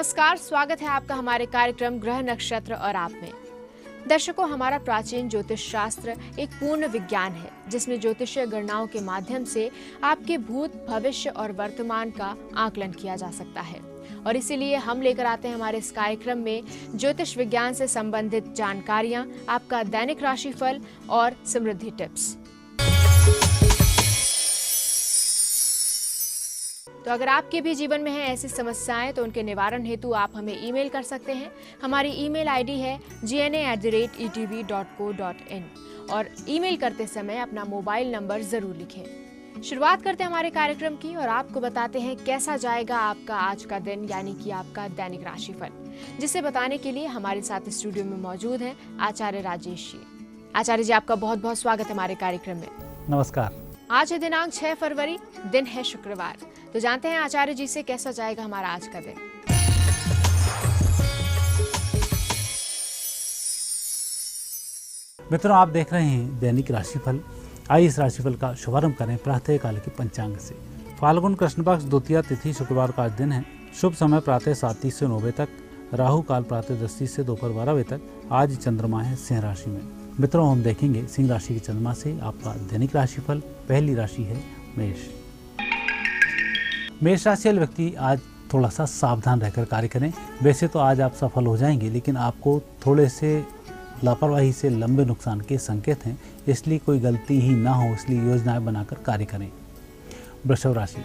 नमस्कार, स्वागत है आपका हमारे कार्यक्रम ग्रह नक्षत्र और आप में। दर्शकों, हमारा प्राचीन ज्योतिष शास्त्र एक पूर्ण विज्ञान है जिसमें ज्योतिषीय गणनाओं के माध्यम से आपके भूत, भविष्य और वर्तमान का आकलन किया जा सकता है। और इसीलिए हम लेकर आते हैं हमारे इस कार्यक्रम में ज्योतिष विज्ञान से संबंधित जानकारियां, आपका दैनिक राशिफल और समृद्धि टिप्स। तो अगर आपके भी जीवन में है ऐसी समस्याएं तो उनके निवारण हेतु आप हमें ईमेल कर सकते हैं। हमारी ईमेल आईडी है gna@etv.co.in और ईमेल करते समय अपना मोबाइल नंबर जरूर लिखें। शुरुआत करते हैं हमारे कार्यक्रम की और आपको बताते हैं कैसा जाएगा आपका आज का दिन, यानी कि आपका दैनिक राशिफल, जिसे बताने के लिए हमारे साथ स्टूडियो में मौजूद हैं आचार्य राजेश जी। आचार्य जी, आपका बहुत बहुत स्वागत है हमारे कार्यक्रम में। नमस्कार। आज है दिनांक 6 फरवरी, दिन है शुक्रवार। तो जानते हैं आचार्य जी से कैसा जाएगा हमारा आज का दिन। मित्रों, आप देख रहे हैं दैनिक राशिफल। आइए इस राशिफल का शुभारंभ करें प्रातः काल के पंचांग से। फाल्गुन कृष्ण पक्ष द्वितीया तिथि शुक्रवार का दिन है। शुभ समय प्रातः 7:30 से 9 बजे तक, राहु काल प्रातः 10:30 से दोपहर 12 बजे तक। आज चंद्रमा है सिंह राशि में। मित्रों, हम देखेंगे सिंह राशि के चंद्रमा से आपका दैनिक राशिफल। पहली राशि है मेष। मेष राशि वाले व्यक्ति आज थोड़ा सा सावधान रहकर कार्य करें। वैसे तो आज आप सफल हो जाएंगे, लेकिन आपको थोड़े से लापरवाही से लंबे नुकसान के संकेत हैं, इसलिए कोई गलती ही ना हो, इसलिए योजनाएं बनाकर कार्य करें। वृषभ राशि।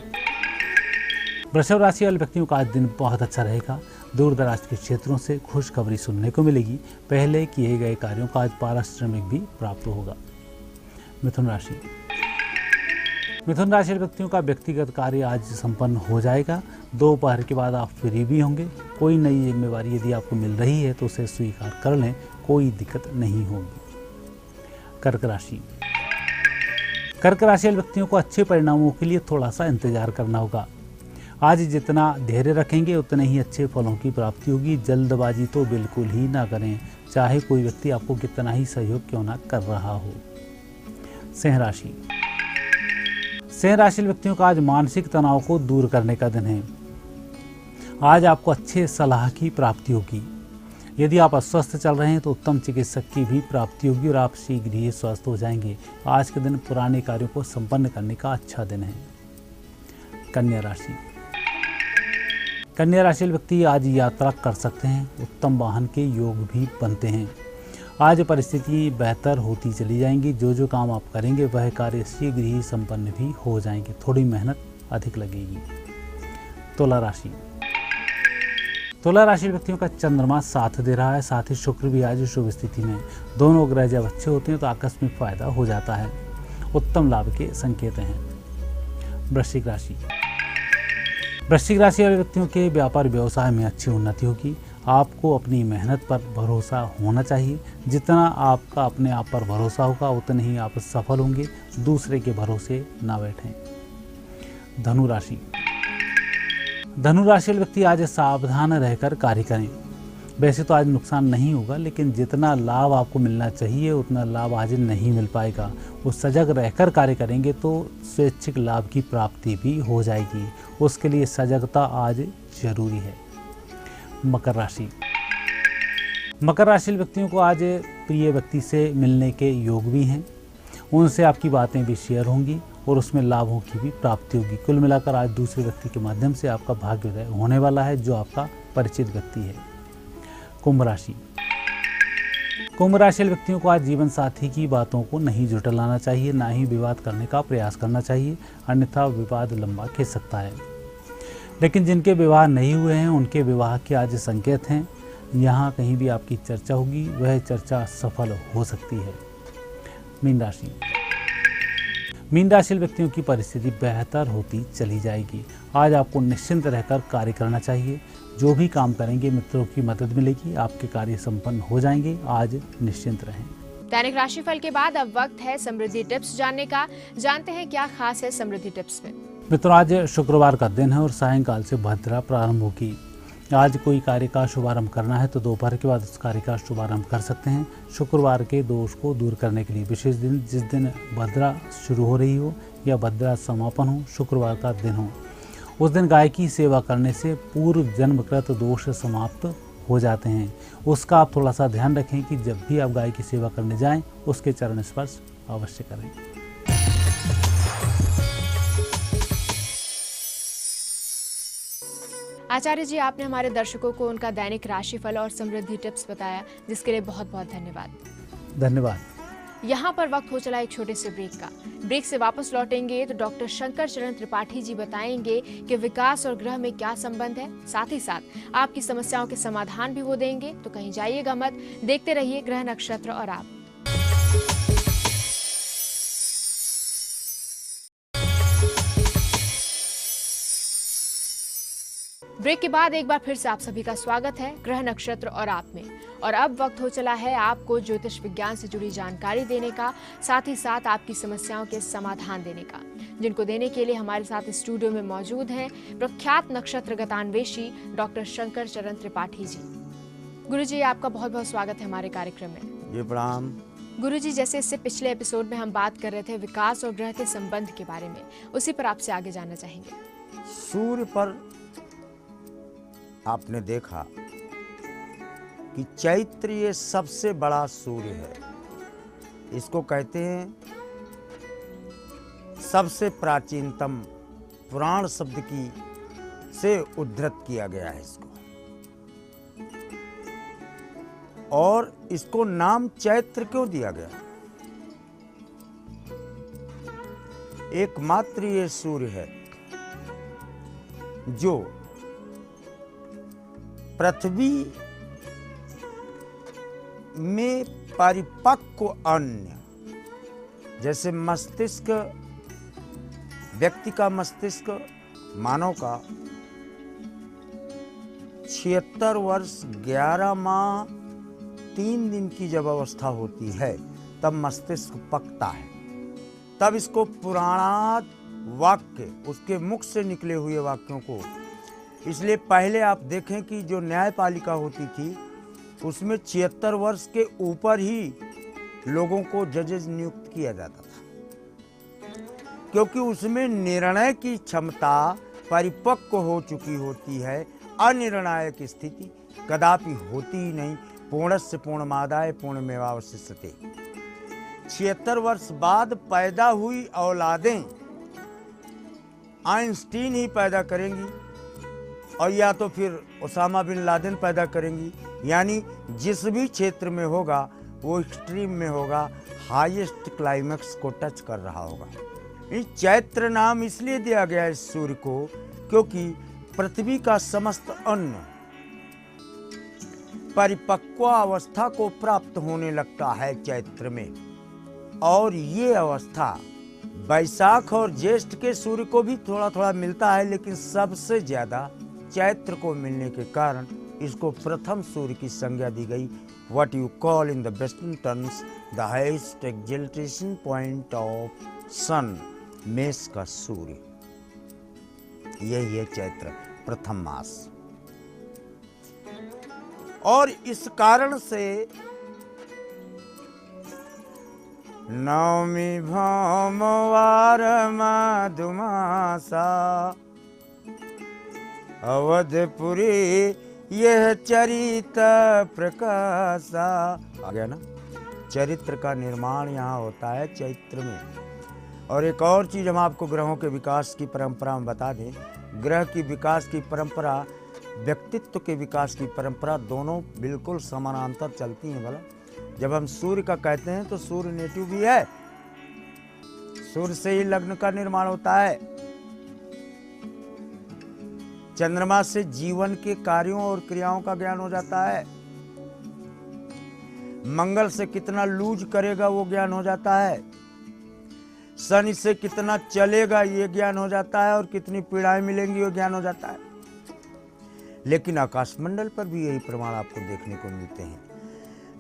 वृषभ राशि वाले व्यक्तियों का आज दिन बहुत अच्छा रहेगा। दूर दराज के क्षेत्रों से खुशखबरी सुनने को मिलेगी। पहले किए गए कार्यों का आज पारिश्रमिक भी प्राप्त होगा। मिथुन राशि। मिथुन राशि के व्यक्तियों का व्यक्तिगत कार्य आज संपन्न हो जाएगा। दोपहर के बाद आप फ्री भी होंगे। कोई नई जिम्मेवारी यदि आपको मिल रही है तो उसे स्वीकार कर लें, कोई दिक्कत नहीं होगी। कर्क राशि। कर्क राशि वाले व्यक्तियों को अच्छे परिणामों के लिए थोड़ा सा इंतजार करना होगा। आज जितना धैर्य रखेंगे उतने ही अच्छे फलों की प्राप्ति होगी। जल्दबाजी तो बिल्कुल ही ना करें, चाहे कोई व्यक्ति आपको कितना ही सहयोग क्यों ना कर रहा हो। सिंह राशि। सिंह राशि व्यक्तियों का आज मानसिक तनाव को दूर करने का दिन है। आज आपको अच्छे सलाह की प्राप्ति होगी। यदि आप अस्वस्थ चल रहे हैं तो उत्तम चिकित्सक की भी प्राप्ति होगी और आप शीघ्र ही स्वस्थ हो जाएंगे। आज के दिन पुराने कार्यों को संपन्न करने का अच्छा दिन है। कन्या राशि। कन्या राशि व्यक्ति आज यात्रा कर सकते हैं। उत्तम वाहन के योग भी बनते हैं। आज परिस्थिति बेहतर होती चली जाएंगी। जो काम आप करेंगे वह कार्य शीघ्र ही संपन्न भी हो जाएंगे। थोड़ी मेहनत अधिक लगेगी। तुला राशि। तुला राशि व्यक्तियों का चंद्रमा साथ दे रहा है, साथ ही शुक्र भी आज शुभ स्थिति में। दोनों ग्रह जब अच्छे होते हैं तो आकस्मिक फायदा हो जाता है। उत्तम लाभ के संकेत हैं। वृश्चिक राशि। वृश्चिक राशि वाले व्यक्तियों के व्यापार व्यवसाय में अच्छी उन्नति होगी। आपको अपनी मेहनत पर भरोसा होना चाहिए। जितना आपका अपने आप पर भरोसा होगा उतने ही आप सफल होंगे। दूसरे के भरोसे ना बैठें। धनु राशि। धनु राशि वाले व्यक्ति आज सावधान रहकर कार्य करें। वैसे तो आज नुकसान नहीं होगा, लेकिन जितना लाभ आपको मिलना चाहिए उतना लाभ आज नहीं मिल पाएगा। वो सजग रहकर कार्य करेंगे तो स्वैच्छिक लाभ की प्राप्ति भी हो जाएगी। उसके लिए सजगता आज जरूरी है। मकर राशि। मकर राशि व्यक्तियों को आज प्रिय व्यक्ति से मिलने के योग भी हैं। उनसे आपकी बातें भी शेयर होंगी और उसमें लाभों की भी प्राप्ति होगी। कुल मिलाकर आज दूसरे व्यक्ति के माध्यम से आपका भाग्योदय होने वाला है, जो आपका परिचित व्यक्ति है। कुंभ राशि। कुंभ राशि व्यक्तियों को आज जीवन साथी की बातों को नहीं जुटलाना चाहिए, ना ही विवाद करने का प्रयास करना चाहिए, अन्यथा विवाद लंबा खिंच सकता है। लेकिन जिनके विवाह नहीं हुए हैं उनके विवाह के आज संकेत हैं। यहाँ कहीं भी आपकी चर्चा होगी, वह चर्चा सफल हो सकती है। मीन राशि। मीन राशि व्यक्तियों की परिस्थिति बेहतर होती चली जाएगी। आज आपको निश्चिंत रहकर कार्य करना चाहिए। जो भी काम करेंगे मित्रों की मदद मिलेगी, आपके कार्य संपन्न हो जाएंगे। आज निश्चिंत रहें। दैनिक राशिफल के बाद अब वक्त है समृद्धि टिप्स जानने का। जानते हैं क्या खास है समृद्धि टिप्स में। मित्रों, आज शुक्रवार का दिन है और सायंकाल से भद्रा प्रारंभ होगी। आज कोई कार्य का शुभारंभ करना है तो दोपहर के बाद उस कार्य का शुभारंभ कर सकते हैं। शुक्रवार के दोष को दूर करने के लिए विशेष दिन, जिस दिन भद्रा शुरू हो रही हो या भद्रा समापन हो, शुक्रवार का दिन हो। उस दिन गाय की सेवा करने से पूर्व जन्मकृत दोष समाप्त हो जाते हैं। उसका आप थोड़ा सा ध्यान रखें कि जब भी आप गाय की सेवा करने जाएं, उसके चरण स्पर्श अवश्य करें। आचार्य जी, आपने हमारे दर्शकों को उनका दैनिक राशिफल और समृद्धि टिप्स बताया, जिसके लिए बहुत बहुत धन्यवाद। धन्यवाद। यहाँ पर वक्त हो चला एक छोटे से ब्रेक का। ब्रेक से वापस लौटेंगे तो डॉक्टर शंकर चरण त्रिपाठी जी बताएंगे कि विकास और ग्रह में क्या संबंध है। साथ ही साथ आपकी समस्याओं के समाधान भी वो देंगे। तो कहीं जाइएगा मत, देखते रहिए ग्रह नक्षत्र और आप। ब्रेक के बाद एक बार फिर से आप सभी का स्वागत है ग्रह नक्षत्र और आप में। और अब वक्त हो चला है आपको ज्योतिष विज्ञान से जुड़ी जानकारी देने का, साथ ही साथ आपकी समस्याओं के समाधान देने का, जिनको देने के लिए हमारे साथ स्टूडियो में मौजूद हैं प्रख्यात नक्षत्र गतान्वेषी डॉक्टर शंकर चरण त्रिपाठी जी। गुरुजी, आपका बहुत बहुत स्वागत है हमारे कार्यक्रम में। जी प्रणाम। गुरुजी, जैसे इससे पिछले एपिसोड में हम बात कर रहे थे विकास और ग्रह के संबंध के बारे में, उसी पर आपसे आगे जानना चाहेंगे। सूर्य पर आपने देखा कि चैत्र ये सबसे बड़ा सूर्य है। इसको कहते हैं सबसे प्राचीनतम, पुराण शब्द की से उद्धृत किया गया है इसको, और इसको नाम चैत्र क्यों दिया गया? एकमात्र ये सूर्य है जो पृथ्वी में परिपक्व अन्य, जैसे मस्तिष्क, व्यक्ति का मस्तिष्क, मानव का 76 वर्ष 11 माह 3 दिन की जब अवस्था होती है तब मस्तिष्क पकता है। तब इसको पुराणात वाक्य, उसके मुख से निकले हुए वाक्यों को, इसलिए पहले आप देखें कि जो न्यायपालिका होती थी उसमें 76 वर्ष के ऊपर ही लोगों को जजेस नियुक्त किया जाता था, क्योंकि उसमें निर्णय की क्षमता परिपक्व हो चुकी होती है। अनिर्णायक स्थिति कदापि होती ही नहीं। पूर्णस्य पूर्णमादाय पूर्णमेवावशिष्यते। 76 वर्ष बाद पैदा हुई औलादें आइंस्टीन ही पैदा करेंगी, और या तो फिर ओसामा बिन लादेन पैदा करेंगी। यानी जिस भी क्षेत्र में होगा वो एक्सट्रीम में होगा, हाईएस्ट क्लाइमेक्स को टच कर रहा होगा। इस चैत्र नाम इसलिए दिया गया इस सूर्य को क्योंकि पृथ्वी का समस्त अन्न परिपक्व अवस्था को प्राप्त होने लगता है चैत्र में, और ये अवस्था वैशाख और ज्येष्ठ के सूर्य को भी थोड़ा थोड़ा मिलता है, लेकिन सबसे ज्यादा चैत्र को मिलने के कारण इसको प्रथम सूर्य की संज्ञा दी गई। What you call in the western terms the highest exaltation point of sun, मेष का सूर्य, यही है चैत्र प्रथम मास। और इस कारण से नवमी भौमवार मधुमासा अवधपुरी यह चरित्र प्रकाशा। आ गया ना? चरित्र का निर्माण यहाँ होता है चैत्र में। और एक और चीज़ हम आपको ग्रहों के विकास की परंपरा में बता दें। ग्रह की विकास की परंपरा, व्यक्तित्व के विकास की परंपरा, दोनों बिल्कुल समानांतर चलती हैं। भला जब हम सूर्य का कहते हैं तो सूर्य नेटिव भी है, सूर्य से ही लग्न का निर्माण होता है। चंद्रमा से जीवन के कार्यों और क्रियाओं का ज्ञान हो जाता है। मंगल से कितना लूज करेगा वो ज्ञान हो जाता है। शनि से कितना चलेगा ये ज्ञान हो जाता है, और कितनी पीड़ाएं मिलेंगी वो ज्ञान हो जाता है। लेकिन आकाशमंडल पर भी यही प्रमाण आपको देखने को मिलते हैं।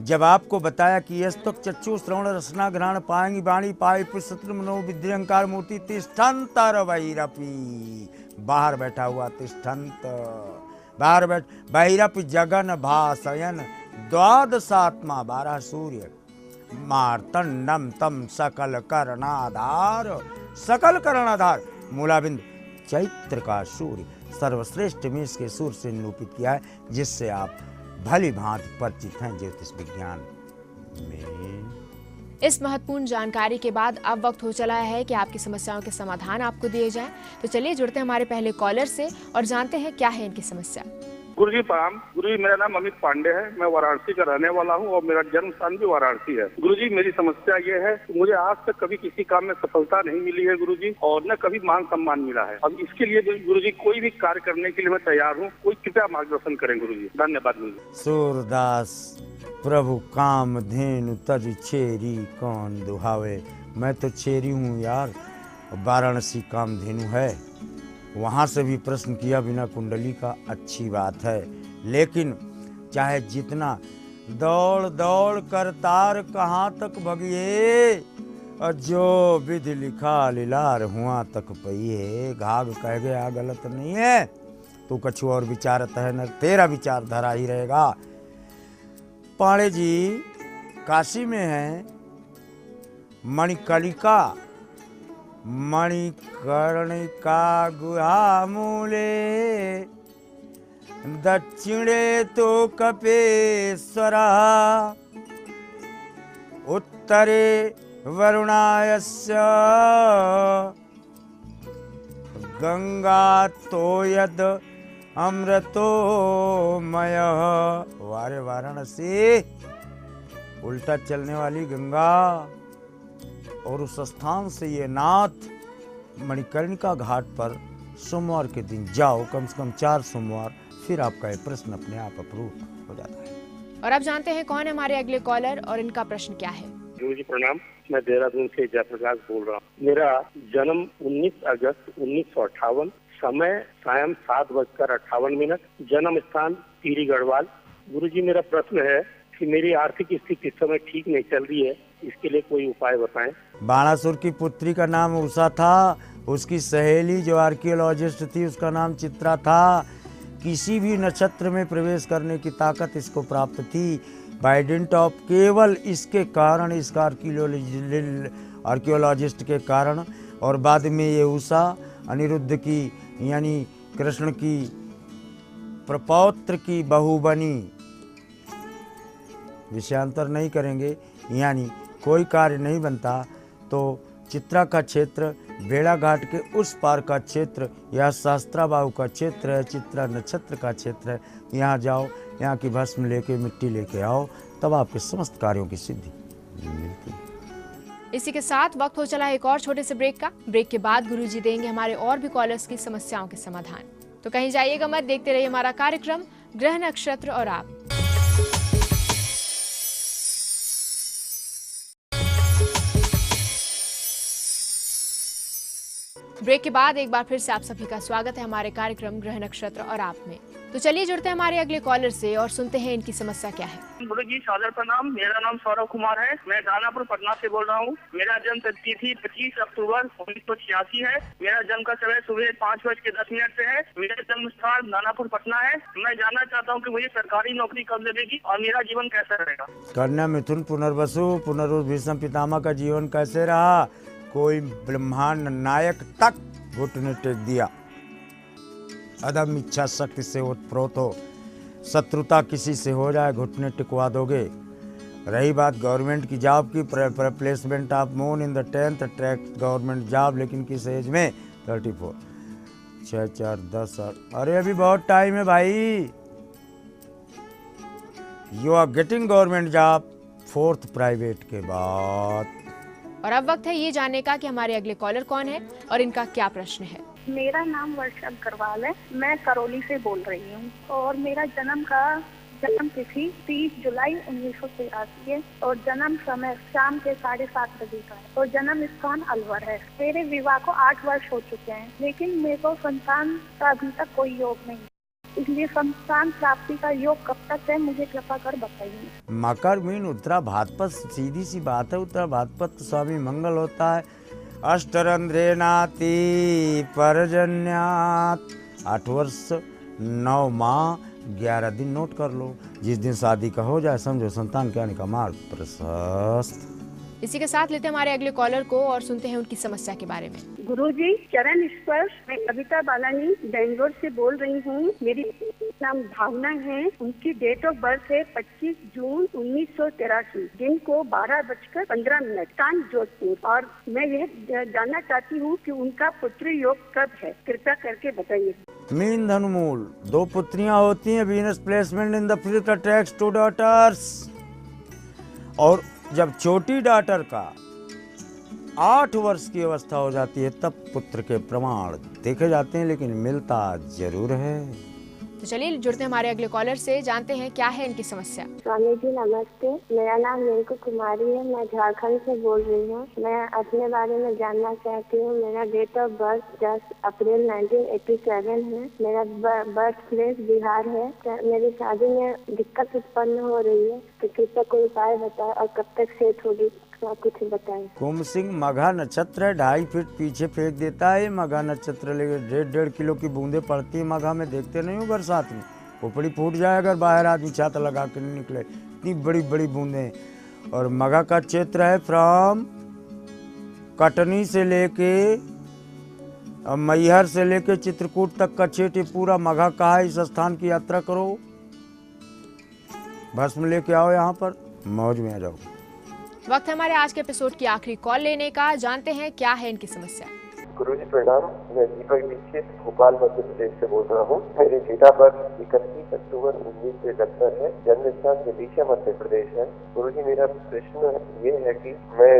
जब आपको बताया कि यस्तक चक्षु श्रवण रसना ग्रहण पाएंगी वाणी पाई पुष्त्र मनो विद्य अहंकार मूर्ति तिष्ठन्तर बहिरपि, बाहर बैठा हुआ तिष्ठन्त, बाहर बैठ बहिरपि जगन भासयन द्वादशात्मा 12 सूर्य मार्तंडम तम सकल करणाधार, सकल करणाधार मूलाबिंद चैत्र का सूर्य सर्वश्रेष्ठ मेष के सूर्य से निरूपित किया है, जिससे आप भली भांति परिचित हैं ज्योतिष विज्ञान में। इस महत्वपूर्ण जानकारी के बाद अब वक्त हो चला है कि आपकी समस्याओं के समाधान आपको दिए जाएं। तो चलिए जुड़ते हैं हमारे पहले कॉलर से और जानते हैं क्या है इनकी समस्या। गुरुजी प्रणाम। गुरुजी मेरा नाम अमित पांडे है, मैं वाराणसी का रहने वाला हूँ और मेरा जन्म स्थान भी वाराणसी है। गुरुजी मेरी समस्या ये है कि मुझे आज तक कभी किसी काम में सफलता नहीं मिली है गुरुजी, और न कभी मान सम्मान मिला है। अब इसके लिए गुरुजी कोई भी कार्य करने के लिए मैं तैयार हूँ, कोई कृपया मार्गदर्शन करें गुरुजी। धन्यवाद गुरुजी। सूरदास प्रभु काम धेनु तज छेरी कौन दुहावे। मैं तो छेरी हूँ यार, वाराणसी काम धेनु है। वहाँ से भी प्रश्न किया बिना कुंडली का, अच्छी बात है, लेकिन चाहे जितना दौड़ दौड़ कर तार कहाँ तक भगिए, और जो विधि लिखा लीलार हुआ तक पइए। घाघ कह गया गलत नहीं है, तू कछु और विचारत है न तेरा विचार धरा ही रहेगा। पांडे जी काशी में है मणिकर्णिका, मणिकर्णिका गुहा मूले, दक्षिणे तो कपेश्वरा, उत्तरे वरुणायस्य, गंगा तो यद अमृतोमय। वारे वाराणसी उल्टा चलने वाली गंगा, और उस स्थान से ये नाथ मणिकर्णिका घाट पर सोमवार के दिन जाओ, कम से कम 4 सोमवार, फिर आपका ये प्रश्न अपने आप अप्रूव हो जाता है। और अब जानते हैं कौन है हमारे अगले कॉलर और इनका प्रश्न क्या है। गुरुजी प्रणाम, मैं देहरादून से जयप्रकाश बोल रहा हूँ। मेरा जन्म 19 अगस्त 1958, समय सायं 7:58, जन्म स्थान टिहरी गढ़वाल। गुरुजी मेरा प्रश्न है कि मेरी आर्थिक स्थिति इस समय ठीक नहीं चल रही है, इसके लिए कोई उपाय बताएं। बाणासुर की पुत्री का नाम उषा था, उसकी सहेली जो आर्कियोलॉजिस्ट थी उसका नाम चित्रा था। किसी भी नक्षत्र में प्रवेश करने की ताकत इसको प्राप्त थी, बाय डिंट ऑफ केवल इसके कारण, इसका आर्कियोलॉजिस्ट के कारण। और बाद में ये उषा अनिरुद्ध की यानी कृष्ण की प्रपौत्र की बहू बनी। विषयांतर नहीं करेंगे, यानी कोई कार्य नहीं बनता तो चित्रा का क्षेत्र, बेड़ा घाट के उस पार का क्षेत्र, यह शास्त्राबाहु का क्षेत्र है, चित्रा नक्षत्र का क्षेत्र है। यहाँ जाओ, यहाँ की भस्म लेके, मिट्टी लेके आओ, तब आपके समस्त कार्यों की सिद्धि मिलती है। इसी के साथ वक्त हो चला है एक और छोटे से ब्रेक का। ब्रेक के बाद गुरुजी देंगे हमारे और भी कॉलर्स की समस्याओं के समाधान। तो कहीं जाइएगा मत, देखते रहिए हमारा कार्यक्रम ग्रह नक्षत्र और आप। ब्रेक के बाद एक बार फिर से आप सभी का स्वागत है हमारे कार्यक्रम ग्रह नक्षत्र और आप में। तो चलिए जुड़ते हैं हमारे अगले कॉलर से और सुनते हैं इनकी समस्या क्या है। गुरुजी सादर प्रणाम, मेरा नाम सौरभ कुमार है, मैं दानापुर पटना से बोल रहा हूँ। मेरा जन्म तिथि 25 अक्टूबर 1986 है। मेरा जन्म का समय सुबह 5:10 पे है। मेरा जन्म स्थान दानापुर पटना है। मैं जानना चाहता हूँ कि मुझे सरकारी नौकरी कब लगेगी और मेरा जीवन कैसा रहेगा। कन्या मिथुन पुनर्वसु पुनर्भीष्म पितामह का जीवन कैसे रहा? कोई ब्रह्मांड नायक तक घुटने टेक दिया। अदम इच्छा शक्ति से ओतप्रोत हो, शत्रुता किसी से हो जाए घुटने टिकवा दोगे। रही बात गवर्नमेंट की जॉब की, placement of moon in the 10th track government job, लेकिन किस एज में? 34। 6 4 10 8। अरे अभी बहुत टाइम है भाई। You are getting government job 4th private के बाद। और अब वक्त है ये जानने का कि हमारे अगले कॉलर कौन है और इनका क्या प्रश्न है। मेरा नाम वर्षा अग्रवाल है, मैं करौली से बोल रही हूँ और मेरा जन्म तिथि 30 जुलाई 1983 है और जन्म समय शाम के 7:30 बजे का है और जन्म स्थान अलवर है। मेरे विवाह को 8 वर्ष हो चुके हैं, लेकिन मेरे को संतान का अभी तक कोई योग नहीं, इसलिए संतान प्राप्ति का योग कब तक है, मुझे कृपा कर बताइए। मकर मीन उत्तरा भाद्रपद, सीधी सी बात है। उत्तरा भाद्रपद स्वामी मंगल होता है। अष्टरंध्रे नाति परजन्यात, 8 वर्ष 9 माह 11 दिन नोट कर लो। जिस दिन शादी का हो जाए समझो संतान के आने का मार्ग प्रशस्त। इसी के साथ लेते हैं हमारे अगले कॉलर को और सुनते हैं उनकी समस्या के बारे में। गुरुजी चरण स्पर्श, मैं कविता बालानी बेंगलोर से बोल रही हूँ। मेरी नाम भावना है। उनकी डेट ऑफ बर्थ है 25 जून 1983, दिन को 12:15, स्थान जोधपुर। और मैं यह जानना चाहती हूँ कि उनका पुत्री योग कब है, कृपया करके बताइए। मीन धनुमूल, 2 पुत्रियां होती हैं। Venus placement in the future takes 2 daughters. और जब छोटी डॉटर का 8 वर्ष की अवस्था हो जाती है तब पुत्र के प्रमाण देखे जाते हैं, लेकिन मिलता जरूर है। तो चलिए जुड़ते हैं हमारे अगले कॉलर से, जानते हैं क्या है इनकी समस्या। स्वामी जी नमस्ते, मेरा नाम रिंकू कुमारी है। मैं झारखंड से बोल रही हूँ। मैं अपने बारे में जानना चाहती हूँ। मेरा डेट ऑफ बर्थ 10 अप्रैल 1987 है। मेरा बर्थ प्लेस बिहार है। मेरी शादी में दिक्कत उत्पन्न हो रही है, तो कृपया कोई उपाय बताए और कब तक सेट होगी, कुछ बताएं। कुंभ सिंह मघा नक्षत्र है, 2.5 फीट पीछे फेंक देता है। मघा नक्षत्र लेके 1.5 किलो की बूंदे पड़ती है मघा में, देखते नहीं हो बरसात में, खोपड़ी फूट जाए अगर बाहर आदमी छाता लगा के नहीं निकले, इतनी बड़ी बड़ी बूंदे। और मघा का क्षेत्र है फ्रॉम कटनी से लेके मैहर से लेके चित्रकूट तक का क्षेत्र पूरा मघा का है। इस स्थान की यात्रा करो, भस्म लेके आओ, यहाँ पर मौज में आ जाओ। वक्त है हमारे आज के एपिसोड की आखिरी कॉल लेने का, जानते हैं क्या है इनकी समस्या। गुरुजी प्रणाम, मैं दीपक दीक्षित भोपाल मध्य प्रदेश से बोल रहा हूँ। मेरी डेट ऑफ बर्थ 31 अक्टूबर 1971 है। जन्म स्थान विदिशा मध्य प्रदेश है। गुरुजी मेरा प्रश्न ये है कि मैं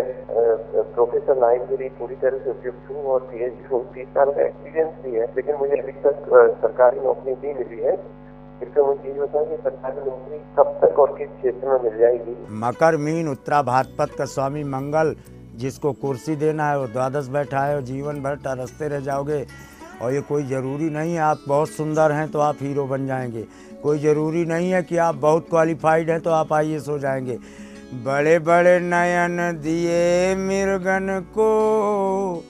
प्रोफेसर लाइन के लिए पूरी तरह से उपयुक्त हूँ और PhD हूँ, 30 साल का एक्सपीरियंस भी है, लेकिन मुझे अभी तक सरकारी नौकरी नहीं मिली है। कृपया मुझे ये बताएं कि सरकारी नौकरी कब तक और किस क्षेत्र में मिल जाएगी। मकर मीन उत्तरा भाद्रपद का स्वामी मंगल, जिसको कुर्सी देना है वो द्वादश बैठा है और जीवन भर तरसते रह जाओगे। और ये कोई ज़रूरी नहीं है आप बहुत सुंदर हैं तो आप हीरो बन जाएंगे, कोई ज़रूरी नहीं है कि आप बहुत क्वालिफाइड हैं तो आप IAS हो जाएंगे। बड़े बड़े नयन दिए मृगन को,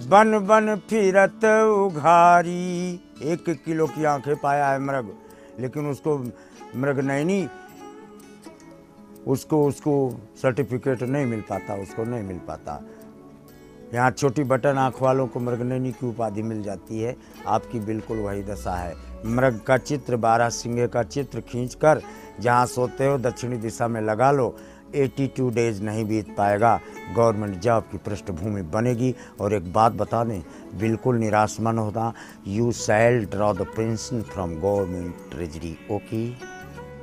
बन बन फिरत उघारी। 1 किलो की आंखें पाया है मृग, लेकिन उसको मृग नयनी, उसको सर्टिफिकेट नहीं मिल पाता, उसको नहीं मिल पाता। यहाँ छोटी बटन आँख वालों को मृगनयनी की उपाधि मिल जाती है। आपकी बिल्कुल वही दशा है। मृग का चित्र, 12 सिंगे का चित्र खींचकर जहाँ सोते हो दक्षिणी दिशा में लगा लो। 82 डेज नहीं बीत पाएगा, गवर्नमेंट जॉब की पृष्ठभूमि बनेगी। और एक बात बता दें, बिल्कुल निराश मन होता, you shall draw the pension from government treasury. Okay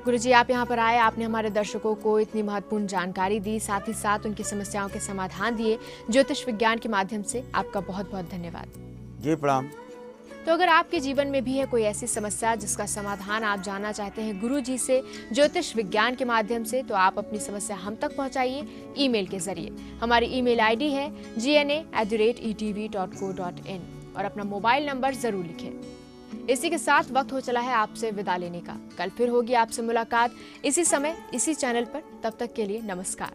guruji, आप यहाँ पर आए, आपने हमारे दर्शकों को इतनी महत्वपूर्ण जानकारी दी, साथ ही साथ उनकी समस्याओं के समाधान दिए ज्योतिष विज्ञान के माध्यम से। आपका बहुत बहुत धन्यवाद। जी प्रणाम। तो अगर आपके जीवन में भी है कोई ऐसी समस्या जिसका समाधान आप जानना चाहते हैं गुरुजी से ज्योतिष विज्ञान के माध्यम से, तो आप अपनी समस्या हम तक पहुंचाइए ईमेल के जरिए। हमारी ईमेल ID है gna@etv.co.in और अपना मोबाइल नंबर जरूर लिखें। इसी के साथ वक्त हो चला है आपसे विदा लेने का। कल फिर होगी आपसे मुलाकात इसी समय इसी चैनल पर। तब तक के लिए नमस्कार।